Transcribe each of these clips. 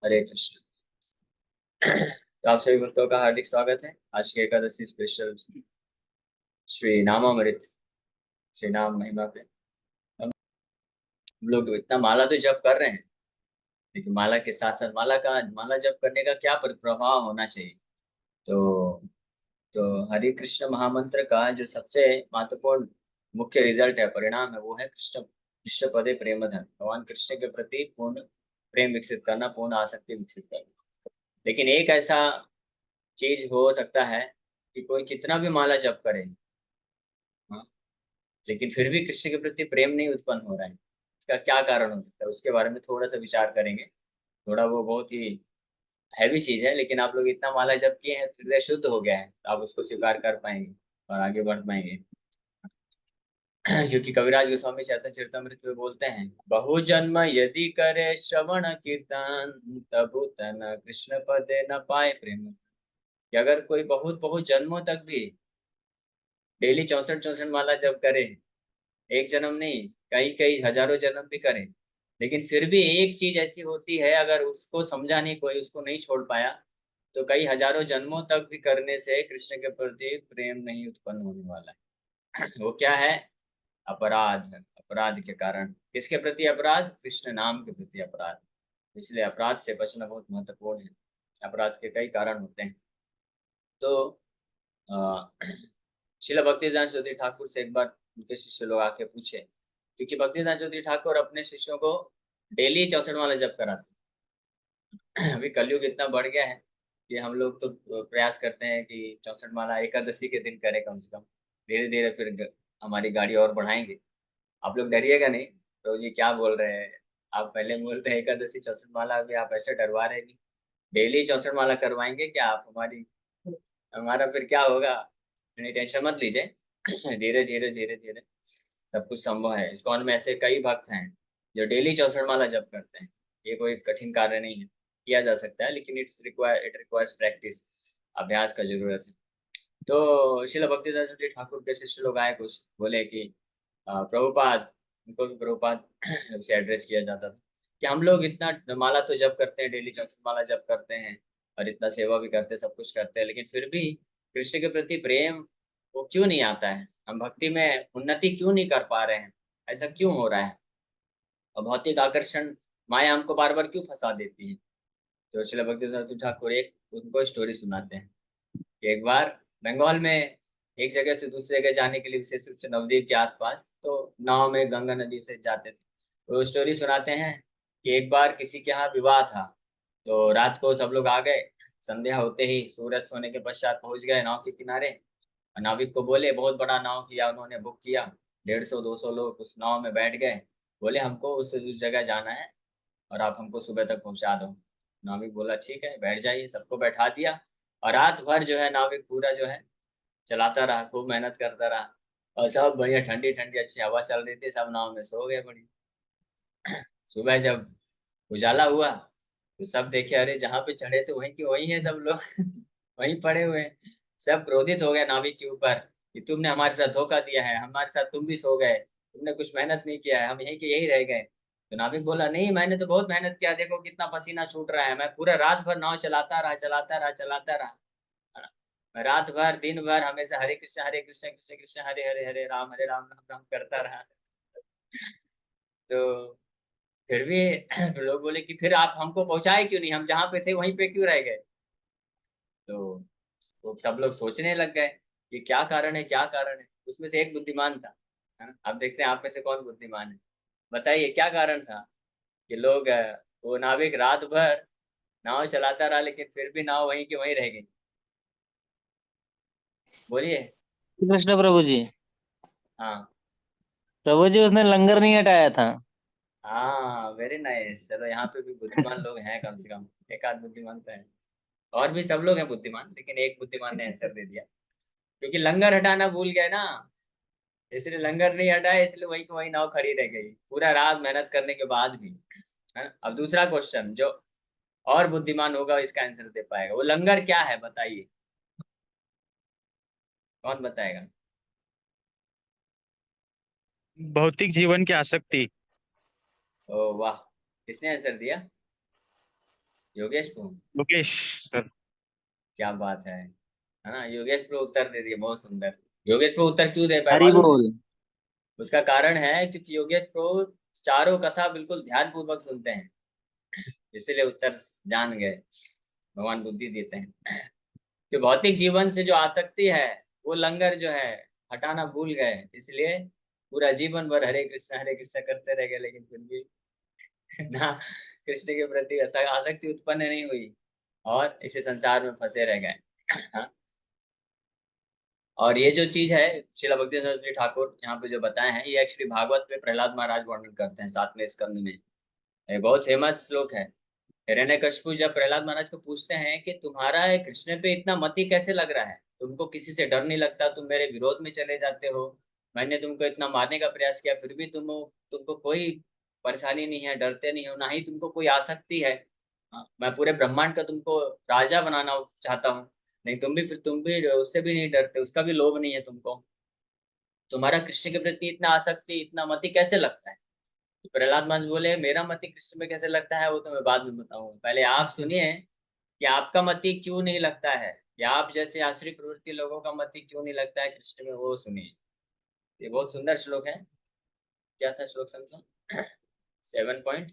हरे कृष्ण। तो आप सभी भक्तों का हार्दिक स्वागत है आज के एकादशी स्पेशल श्री नामामृत श्री नाम महिमा पे। हम लोग इतना माला तो जप कर रहे हैं, लेकिन माला के साथ साथ माला जप करने का क्या प्रभाव होना चाहिए। तो हरे कृष्ण महामंत्र का जो सबसे महत्वपूर्ण मुख्य रिजल्ट है, परिणाम है, वो है कृष्ण कृष्ण पदे प्रेम धन। भगवान कृष्ण के प्रति पूर्ण प्रेम विकसित करना, पूर्ण आसक्ति विकसित करना। लेकिन एक ऐसा चीज हो सकता है कि कोई कितना भी माला जप करे, हाँ, लेकिन फिर भी कृष्ण के प्रति प्रेम नहीं उत्पन्न हो रहा है। इसका क्या कारण हो सकता है, उसके बारे में थोड़ा सा विचार करेंगे। थोड़ा वो बहुत ही हैवी चीज है, लेकिन आप लोग इतना माला जप किए हैं, हृदय शुद्ध हो गया है, तो आप उसको स्वीकार कर पाएंगे और आगे बढ़ पाएंगे। क्योंकि कविराज गोस्वामी चैतन्य चरितमृत में बोलते हैं, बहु जन्म यदि करे श्रवण कीर्तन, तबु तन कृष्ण पदे न पाए प्रेम। कि अगर कोई बहुत बहुत जन्मों तक भी डेली 64 64 माला जप करे, एक जन्म नहीं, कई कई हजारों जन्म भी करे, लेकिन फिर भी एक चीज ऐसी होती है, अगर उसको समझा नहीं कोई, उसको नहीं छोड़ पाया, तो कई हजारों जन्मों तक भी करने से कृष्ण के प्रति प्रेम नहीं उत्पन्न होने वाला है। वो क्या है? अपराध। अपराध के कारण, किसके प्रति अपराध? कृष्ण नाम के प्रति अपराध। इसलिए अपराध से बचना बहुत महत्वपूर्ण है। अपराध के कई कारण होते हैं। तो अ, शिला भक्तिदास चौधरी ठाकुर से एक बार उनके शिष्य लोग आके पूछे, क्योंकि भक्तिदास चौधरी ठाकुर अपने शिष्यों को डेली 64 माला जप कराते हैं। अभी कलयुग इतना बढ़ गया है कि हम लोग तो प्रयास करते हैं कि 64 माला एकादशी के दिन करें कम से कम। धीरे धीरे फिर हमारी गाड़ी और बढ़ाएंगे। आप लोग डरिएगा नहीं। तो जी क्या बोल रहे हैं, आप पहले बोलते हैं एकादशी 64 माला, अभी आप ऐसे डरवा रहे हैं। डेली 64 माला करवाएंगे क्या आप हमारी? हमारा फिर क्या होगा? नहीं, टेंशन मत लीजिए। धीरे धीरे धीरे धीरे सब कुछ संभव है। इस्कॉन में ऐसे कई भक्त हैं जो डेली 64 माला जप करते हैं। ये कोई कठिन कार्य नहीं है, किया जा सकता है, लेकिन इट रिक्वायर्स प्रैक्टिस। अभ्यास का जरूरत है। तो श्रील भक्तिदास जी ठाकुर के शिष्य लोग आए, कुछ बोले कि प्रभुपाद, उनको भी प्रभुपाद से एड्रेस किया जाता था कि हम लोग इतना माला तो जप करते हैं, डेली 64 माला जप करते हैं और इतना सेवा भी करते हैं, सब कुछ करते हैं, लेकिन फिर भी कृष्ण के प्रति प्रेम वो क्यों नहीं आता है? हम भक्ति में उन्नति क्यों नहीं कर पा रहे हैं? ऐसा क्यों हो रहा है? और भौतिक आकर्षण, माया हमको बार बार क्यों फंसा देती है? तो श्रील भक्ति ठाकुर एक उनको स्टोरी सुनाते हैं कि एक बार बंगाल में एक जगह से दूसरी जगह जाने के लिए, विशेष रूप से नवद्वीप के आसपास, तो नाव में गंगा नदी से जाते थे। तो स्टोरी सुनाते हैं कि एक बार किसी के यहाँ विवाह था। तो रात को सब लोग आ गए। संध्या होते ही, सूर्यास्त होने के पश्चात पहुंच गए नाव के किनारे। और नाविक को बोले, बहुत बड़ा नाव किया उन्होंने, बुक किया। 150 200 लोग उस नाव में बैठ गए। बोले हमको उस जगह जाना है और आप हमको सुबह तक पहुंचा दो। नाविक बोला ठीक है, बैठ जाइए। सबको बैठा दिया। और रात भर जो है नाविक पूरा जो है चलाता रहा, खूब मेहनत करता रहा। और सब बढ़िया, ठंडी ठंडी अच्छी हवा चल रही थी, सब नाव में सो गए बढ़िया। सुबह जब उजाला हुआ तो सब देखे, अरे जहाँ पे चढ़े थे वहीं के वहीं है सब लोग। वहीं पड़े हुए हैं। सब क्रोधित हो गए नाविक के ऊपर कि तुमने हमारे साथ धोखा दिया है, हमारे साथ तुम भी सो गए, तुमने कुछ मेहनत नहीं किया है, हम यहीं के यही रह गए। तो नाविक बोला, नहीं मैंने तो बहुत मेहनत किया, देखो कितना पसीना छूट रहा है, मैं पूरा रात भर नाव चलाता रहा चलाता रहा चलाता रहा। मैं रात भर दिन भर हमेशा हरे कृष्ण कृष्ण कृष्ण हरे हरे, हरे राम राम राम करता रहा। तो फिर भी लोग बोले कि फिर आप हमको पहुंचाए क्यों नहीं, हम जहाँ पे थे वहीं पे क्यों रह गए? तो सब लोग सोचने लग गए कि क्या कारण है, क्या कारण है। उसमें से एक बुद्धिमान था, है ना? अब देखते हैं आप में से कौन बुद्धिमान है। बताइए क्या कारण था कि लोग वो नाविक रात भर नाव चलाता रहा, लेकिन फिर भी नाव वहीं की वहीं रह गई। बोलिए। कृष्ण प्रभु जी। हाँ। प्रभु जी उसने लंगर नहीं हटाया था। हाँ, वेरी नाइस। चलो यहाँ पे भी बुद्धिमान लोग हैं, कम से कम एक आध बुद्धिमान तो है। और भी सब लोग हैं बुद्धिमान, लेकिन एक बुद्धिमान ने आंसर दे दिया। क्योंकि लंगर हटाना भूल गए ना, इसलिए लंगर नहीं हटाया, इसलिए वही की वही नाव खड़ी रह गई पूरा रात मेहनत करने के बाद भी। है? अब दूसरा क्वेश्चन, जो और बुद्धिमान होगा इसका आंसर दे पाएगा। वो लंगर क्या है बताइए, कौन बताएगा? भौतिक जीवन की आसक्ति। ओ वाह, किसने आंसर दिया? योगेश को। लोकेश सर। क्या बात है ना, योगेश प्रो उत्तर दे दिए, बहुत सुंदर। योगेश प्रो उत्तर क्यों दे पाए हरी मालूम है? बोल। उसका कारण है क्योंकि योगेश प्रो चारों कथा बिल्कुल ध्यान पूर्वक सुनते हैं, इसीलिए उत्तर जान गए। भगवान बुद्धि देते हैं। कि भौतिक जीवन से जो आसक्ति है, वो लंगर जो है हटाना भूल गए, इसलिए पूरा जीवन भर हरे कृष्णा करते रह गए, लेकिन फिर भी ना कृष्ण के प्रति ऐसा आसक्ति उत्पन्न नहीं हुई, और इसी संसार में फंसे रह गए। हाँ। और ये जो चीज है, श्रील भक्ति जी ठाकुर यहाँ पे जो बताए हैं, ये एक्चुअली भागवत में प्रहलाद महाराज वर्णन करते हैं 7वें स्कंद में। ये बहुत फेमस श्लोक है। हिरण्यकशिपु जब प्रहलाद महाराज को पूछते हैं कि तुम्हारा ये कृष्ण पे इतना मति कैसे लग रहा है, तुमको किसी से डर नहीं लगता, तुम मेरे विरोध में चले जाते हो, मैंने तुमको इतना मारने का प्रयास किया फिर भी तुमको कोई परेशानी नहीं है, डरते नहीं हो, ना ही तुमको कोई आसक्ति है। हाँ, मैं पूरे ब्रह्मांड का तुमको राजा बनाना चाहता हूँ, नहीं तुम भी उससे भी नहीं डरते, उसका भी लोभ नहीं है तुमको, तुम्हारा कृष्ण के प्रति इतना आसक्ति इतना मति कैसे लगता है? तो प्रहलाद महाराज बोले मेरा मति कृष्ण में कैसे लगता है वो तो मैं बाद में बताऊंगा, पहले आप सुनिए कि आपका मति क्यों नहीं लगता है, या आप जैसे आश्रित प्रवृत्ति लोगों का मति क्यों नहीं लगता है कृष्ण में, वो सुनिए। ये बहुत सुंदर श्लोक है। क्या था श्लोक संख्या 7 पॉइंट।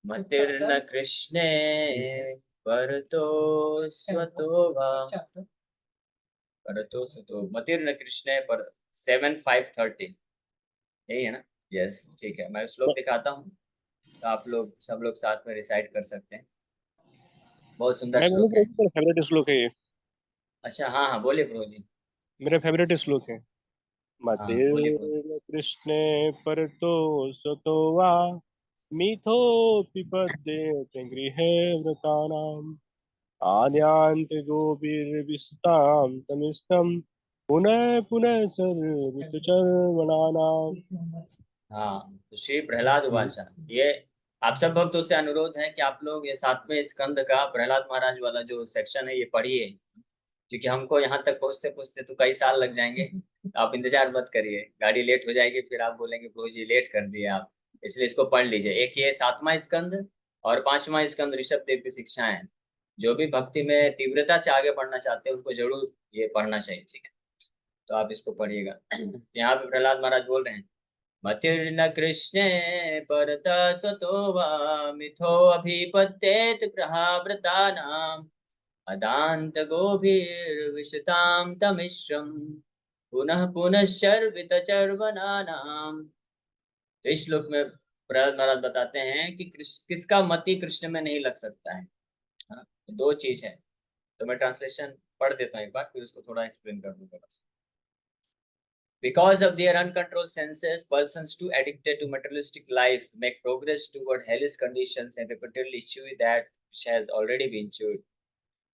मतिर्न कृष्णे परतो स्वतो वा परतो स्वतो मतिर्न कृष्णे पर 7:5:30 यही है ना? यस ठीक है, मैं श्लोक दिखाता हूँ, तो आप लोग सब लोग साथ में रिसाइट कर सकते हैं। बहुत सुंदर मैं बोलूं श्लोक है। मेरा फेवरेट श्लोक है ये। अच्छा हाँ हाँ बोलिए प्रभु जी। मेरा फेवरेट श्लोक है। हाँ बोलिए प्रभु। मतिर्न कृष्णे परतो सतो वा मिथोऽपि पद्येते गृहे व्रतानाम् आद्यान्त गोपीर्विसतां तमिष्टं पुनः पुनः सर्वऋतुचर्वणानाम्। हाँ तो श्री प्रहलाद उवाचा, ये आप सब भक्तों से अनुरोध है कि आप लोग ये 7वें स्कंद का प्रहलाद महाराज वाला जो सेक्शन है ये पढ़िए, क्योंकि हमको यहाँ तक पहुँचते पहुँचते तो कई साल लग जाएंगे। तो आप इंतजार मत करिए, गाड़ी लेट हो जाएगी, फिर आप बोलेंगे प्रभु जी लेट कर दिए आप, इसलिए इसको पढ़ लीजिए। एक ये 7वां स्कंद और 5वां स्कंद ऋषभ देव की शिक्षाएं, जो भी भक्ति में तीव्रता से आगे बढ़ना चाहते हैं उनको जरूर ये पढ़ना चाहिए, ठीक है? तो आप इसको पढ़िएगा। यहाँ पे प्रहलाद महाराज बोल रहे हैं, मतिर्न कृष्णे परतः स्वतो वा मिथो अभिपत्येत ग्रहावृतानाम् अदान्त गोभिर्विशतां तमिश्रम् पुनः पुनश्चर्वित चर्वणानाम्। तो इस श्लोक में प्रहलाद महाराज बताते हैं कि किसका मति कृष्ण में नहीं लग सकता है। हाँ, तो दो चीज है। तो मैं ट्रांसलेशन पढ़ देता हूँ एक बार, फिर उसको थोड़ा एक्सप्लेन कर दूंगा बस। Because of their uncontrolled senses, persons too addicted to materialistic life make progress toward hellish conditions and repeatedly chew that which has already been chewed.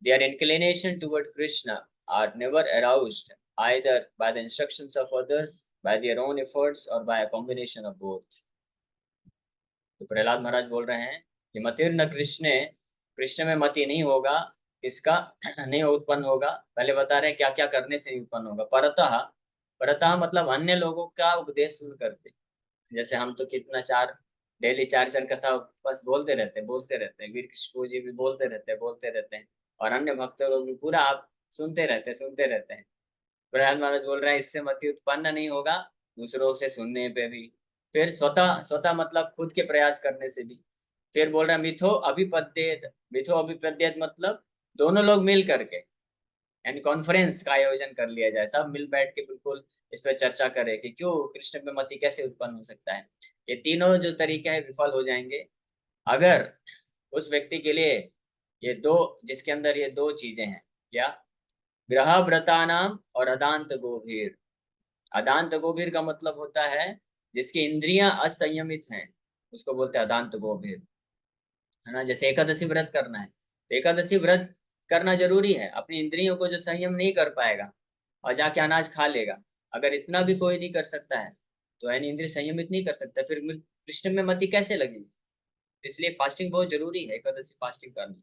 Their inclination toward Krishna are never aroused either by the instructions of others, by their own efforts, or by a combination of both. तो प्रहलाद महाराज बोल रहे हैं कि मतिर्न कृष्ण, कृष्ण में मति नहीं होगा, किसका नहीं उत्पन्न होगा, पहले बता रहे हैं क्या क्या करने से नहीं उत्पन्न होगा। परतः, परतः मतलब अन्य लोगों का उपदेश सुन करके, जैसे हम तो कितना चार डेली 4 कथा बस बोलते रहते हैं, वीर कृष्ण जी भी बोलते रहते हैं, और अन्य भक्त लोग भी पूरा आप सुनते रहते हैं। प्रहलाद महाराज बोल रहे हैं इससे मति उत्पन्न नहीं होगा, दूसरों से सुनने पे भी, फिर स्वतः स्वतः मतलब खुद के प्रयास करने से भी। फिर बोल रहे हैं मिथो अभिपद्येत मतलब दोनों लोग मिल करके, यानी कॉन्फ्रेंस का आयोजन कर लिया जाए, सब मिल बैठ के बिल्कुल इस पर चर्चा करें कि क्यों कृष्ण में मति कैसे उत्पन्न हो सकता है। ये तीनों जो तरीके हैं विफल हो जाएंगे अगर उस व्यक्ति के लिए ये दो, जिसके अंदर ये दो चीजें हैं, क्या? ग्रह व्रतानाम और अदांत गोभीर। अदांत गोभीर का मतलब होता है जिसकी इंद्रियां असंयमित हैं, उसको बोलते हैं अदांत गोभीर, है ना? जैसे एकादशी व्रत करना है, तो एकादशी व्रत करना जरूरी है। अपनी इंद्रियों को जो संयम नहीं कर पाएगा और जाके अनाज खा लेगा, अगर इतना भी कोई नहीं कर सकता है तो यानी इंद्रिय संयमित नहीं कर सकता, फिर कृष्ण में मति कैसे लगेगी? इसलिए फास्टिंग बहुत जरूरी है, एकादशी फास्टिंग करना।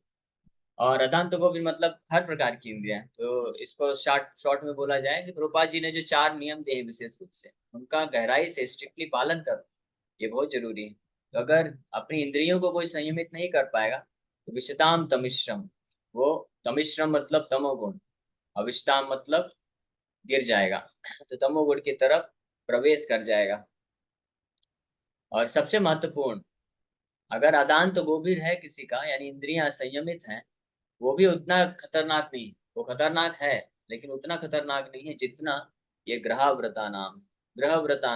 और अदांत को भी मतलब हर प्रकार की इंद्रियां, तो इसको शॉर्ट शॉर्ट में बोला जाए कि प्रभुपाद जी ने जो 4 नियम दिए हैं विशेष रूप से, उनका गहराई से स्ट्रिक्टली पालन कर, ये बहुत जरूरी है। तो अगर अपनी इंद्रियों को कोई संयमित नहीं कर पाएगा तो विषताम तमिश्रम, वो तमिश्रम मतलब तमोगुण, अविष्टाम मतलब गिर जाएगा, तो तमोगुण की तरफ प्रवेश कर जाएगा। और सबसे महत्वपूर्ण, अगर अदांत गोबीर है किसी का, यानी इंद्रियां संयमित हैं, वो भी उतना खतरनाक नहीं, वो खतरनाक है लेकिन उतना खतरनाक नहीं है जितना ये ग्रहव्रता नाम। ग्रहव्रता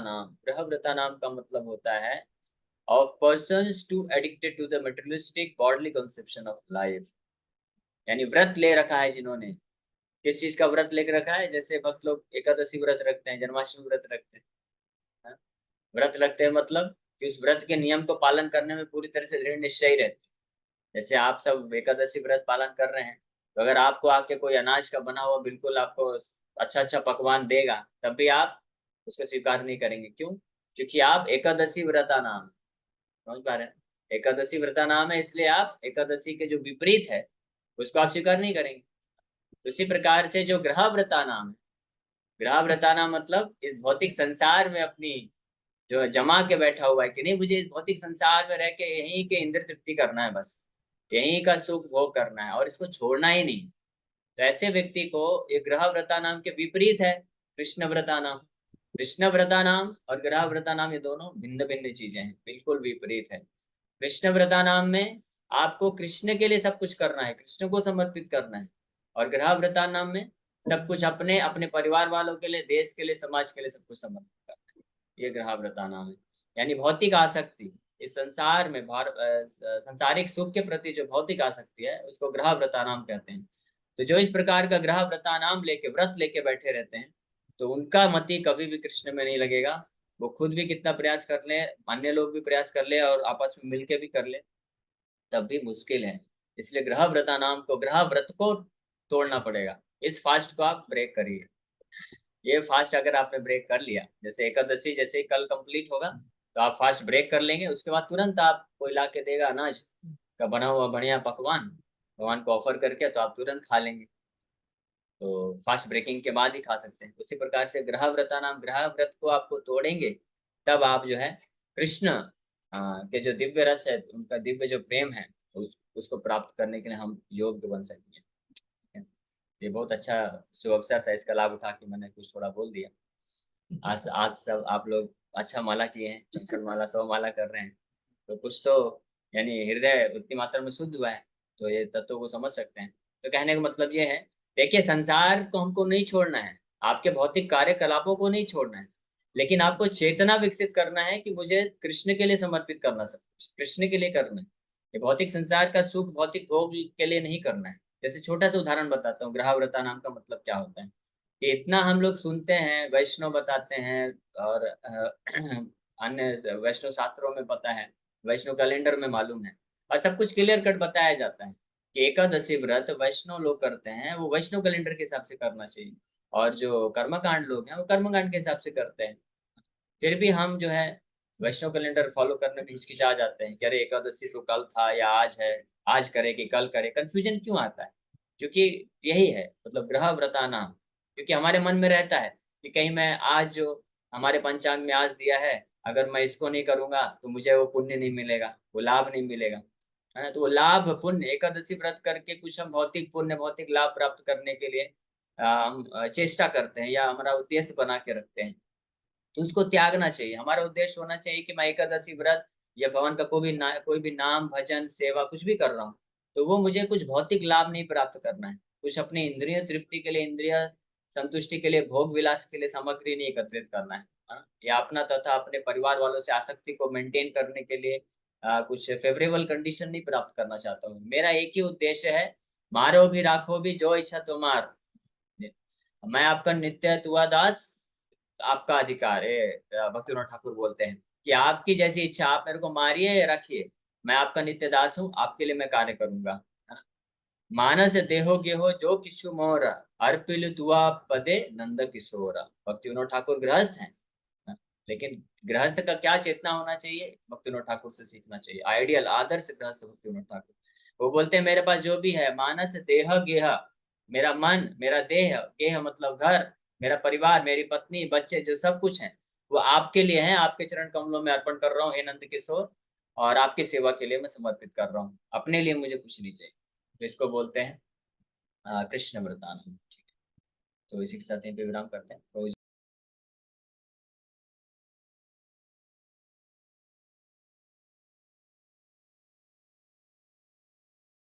नाम का मतलब होता है of persons to addicted to the materialistic bodily conception of life. यानी व्रत ले रखा है जिन्होंने, किस चीज का व्रत लेकर रखा है, जैसे भक्त लोग एकादशी व्रत रखते हैं, जन्माष्टमी व्रत रखते हैं, हाँ? व्रत रखते हैं मतलब कि उस व्रत के नियम को पालन करने में पूरी तरह से दृढ़ निश्चयी रहते हैं। जैसे आप सब एकादशी व्रत पालन कर रहे हैं, तो अगर आपको आके कोई अनाज का बना हुआ बिल्कुल आपको अच्छा अच्छा पकवान देगा, तब भी आप उसको स्वीकार नहीं करेंगे। क्यों? क्योंकि आप एकादशी व्रता नाम, समझ पा रहे हैं? एकादशी व्रता नाम है, इसलिए आप एकादशी के जो विपरीत है उसको आप स्वीकार नहीं करेंगे। तो इसी प्रकार से जो ग्रह व्रता नाम है, ग्रह व्रता नाम मतलब इस भौतिक संसार में अपनी जो जमा के बैठा हुआ है कि नहीं, मुझे इस भौतिक संसार में रह के यहीं के इंद्र तृप्ति करना है, बस यहीं का सुख भोग करना है और इसको छोड़ना ही नहीं। तो ऐसे व्यक्ति को ये ग्रह व्रता नाम के विपरीत है कृष्ण व्रता नाम। कृष्ण व्रता नाम और ग्रह व्रता नाम ये दोनों भिन्न भिन्न चीजें हैं, बिल्कुल विपरीत है। कृष्ण व्रता नाम में आपको कृष्ण के लिए सब कुछ करना है, कृष्ण को समर्पित करना है। और ग्रह व्रता नाम में सब कुछ अपने अपने परिवार वालों के लिए, देश के लिए, समाज के लिए सब कुछ समर्पित करना है। ये ग्रह व्रता नाम है। यानी भौतिक आसक्ति, इस संसार में सांसारिक सुख के प्रति जो भौतिक आसक्ति है उसको ग्रह व्रता नाम कहते हैं। तो जो इस प्रकार का ग्रह व्रता नाम लेके व्रत लेके बैठे रहते हैं, तो उनका मति कभी भी कृष्ण में नहीं लगेगा। वो खुद भी कितना प्रयास कर ले, अन्य लोग भी प्रयास कर ले और आपस में मिलके भी कर ले, तब भी मुश्किल है। इसलिए ग्रह व्रता नाम को, ग्रह व्रत को तोड़ना पड़ेगा। इस फास्ट को आप ब्रेक करिए। ये फास्ट अगर आपने ब्रेक कर लिया, जैसे एकादशी जैसे ही कल कंप्लीट होगा, तो आप फास्ट ब्रेक कर लेंगे, उसके बाद तुरंत आप कोई ला के देगा अनाज का बना हुआ बढ़िया पकवान, भगवान को ऑफर करके, तो आप तुरंत खा लेंगे। तो फास्ट ब्रेकिंग के बाद ही खा सकते हैं। उसी प्रकार से ग्रह व्रता नाम, ग्रह व्रत को आपको तोड़ेंगे, तब आप जो है कृष्ण के जो दिव्य रस है, उनका दिव्य जो प्रेम है, उसको प्राप्त करने के लिए हम योग्य बन सकते हैं। ठीक है? ये बहुत अच्छा शुभ अवसर था, इसका लाभ उठा के मैंने कुछ थोड़ा बोल दिया। आज आज सब आप लोग अच्छा माला किए हैं, 64 माला 100 माला कर रहे हैं, तो कुछ तो यानी हृदय उतनी मात्रा में शुद्ध हुआ है, तो ये तत्वों को समझ सकते हैं। तो कहने का मतलब ये है, देखिए संसार को हमको नहीं छोड़ना है, आपके भौतिक कार्यकलापों को नहीं छोड़ना है, लेकिन आपको चेतना विकसित करना है कि मुझे कृष्ण के लिए समर्पित करना, सब कुछ कृष्ण के लिए करना है। ये भौतिक संसार का सुख भौतिक भोग के लिए नहीं करना है। जैसे छोटा सा उदाहरण बताता हूँ, ग्रहव्रता नाम का मतलब क्या होता है। कि इतना हम लोग सुनते हैं, वैष्णव बताते हैं, और अन्य वैष्णव शास्त्रों में पता है, वैष्णव कैलेंडर में मालूम है, और सब कुछ क्लियर कट बताया जाता है कि एकादशी व्रत वैष्णव लोग करते हैं, वो वैष्णव कैलेंडर के हिसाब से करना चाहिए, और जो कर्मकांड लोग हैं वो कर्मकांड के हिसाब से करते हैं। फिर भी हम जो है वैष्णव कैलेंडर फॉलो करने में हिचकिचा जाते हैं कि अरे एकादशी तो कल था या आज है, आज करे कि कल करे, कंफ्यूजन क्यों आता है? क्योंकि यही है मतलब ग्रह व्रता नाम। क्योंकि हमारे मन में रहता है कि कहीं मैं आज जो हमारे पंचांग में आज दिया है, अगर मैं इसको नहीं करूंगा तो मुझे वो पुण्य नहीं मिलेगा, वो लाभ नहीं मिलेगा, है ना। तो वो लाभ पुण्य, एकादशी व्रत करके कुछ हम भौतिक पुण्य भौतिक लाभ प्राप्त करने के लिए हम चेष्टा करते हैं या हमारा उद्देश्य बना के रखते हैं, तो उसको त्यागना चाहिए। हमारा उद्देश्य होना चाहिए कि मैं एकादशी व्रत या भगवान का कोई भी नाम भजन सेवा कुछ भी कर रहा हूँ, तो वो मुझे कुछ भौतिक लाभ नहीं प्राप्त करना है, कुछ अपनी इंद्रिय तृप्ति के लिए, इंद्रिय संतुष्टि के लिए, भोग विलास के लिए सामग्री नहीं एकत्रित करना है, हाँ? या अपना तथा अपने परिवार वालों से आसक्ति को मेंटेन करने के लिए कुछ फेवरेबल कंडीशन नहीं प्राप्त करना चाहता हूँ। मेरा एक ही उद्देश्य है, मारो भी राखो भी जो इच्छा तुम्हार, मैं आपका नित्य तुआ दास, आपका अधिकार है। भक्तिविनोद ठाकुर बोलते हैं कि आपकी जैसी इच्छा, आप मेरे को मारिए या रखिए, मैं आपका नित्य दास हूँ, आपके लिए मैं कार्य करूंगा, है ना। मानस देहो गेहो जो किछु मोरा, अर्पिल तुआ पदे नंद किशोरा। भक्तिविनोद ठाकुर गृहस्थ हैं, है। लेकिन गृहस्थ का क्या चेतना होना चाहिए, भक्तिविनोद ठाकुर से सीखना चाहिए। आइडियल आदर्श गृहस्थ भक्तिविनोद ठाकुर, वो बोलते हैं मेरे पास जो भी है, मानस देह गेह, मेरा मन, मेरा देह, गेह मतलब घर, मेरा परिवार, मेरी पत्नी, बच्चे, जो सब कुछ है वो आपके लिए है, आपके चरण कमलों में अर्पण कर रहा हूँ हे नंद किशोर। और आपकी सेवा के लिए मैं समर्पित कर रहा हूँ, अपने लिए मुझे कुछ नहीं चाहिए। तो इसको बोलते हैं कृष्ण वरदानम। ठीक है, तो इसी के साथ यहीं पे विराम करते हैं। प्रभु जी